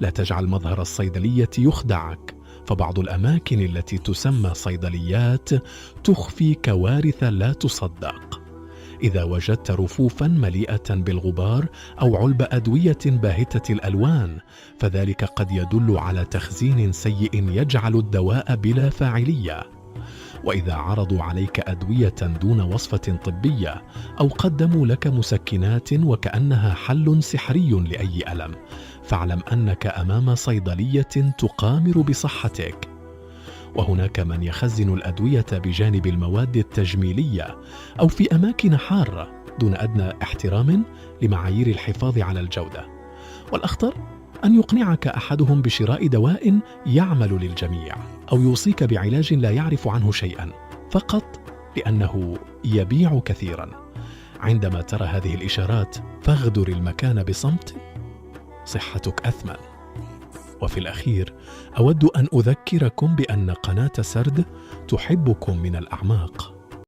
لا تجعل مظهر الصيدلية يخدعك، فبعض الأماكن التي تسمى صيدليات تخفي كوارث لا تصدق. إذا وجدت رفوفا مليئة بالغبار أو علب أدوية باهتة الألوان، فذلك قد يدل على تخزين سيء يجعل الدواء بلا فاعلية. وإذا عرضوا عليك أدوية دون وصفة طبية أو قدموا لك مسكنات وكأنها حل سحري لأي ألم، فاعلم أنك أمام صيدلية تقامر بصحتك. وهناك من يخزن الأدوية بجانب المواد التجميلية أو في أماكن حارة دون أدنى احترام لمعايير الحفاظ على الجودة. والأخطر أن يقنعك أحدهم بشراء دواء يعمل للجميع أو يوصيك بعلاج لا يعرف عنه شيئا فقط لأنه يبيع كثيرا. عندما ترى هذه الإشارات فاغدر المكان بصمت، صحتك أثمن. وفي الأخير أود أن أذكركم بأن قناة سرد تحبكم من الأعماق.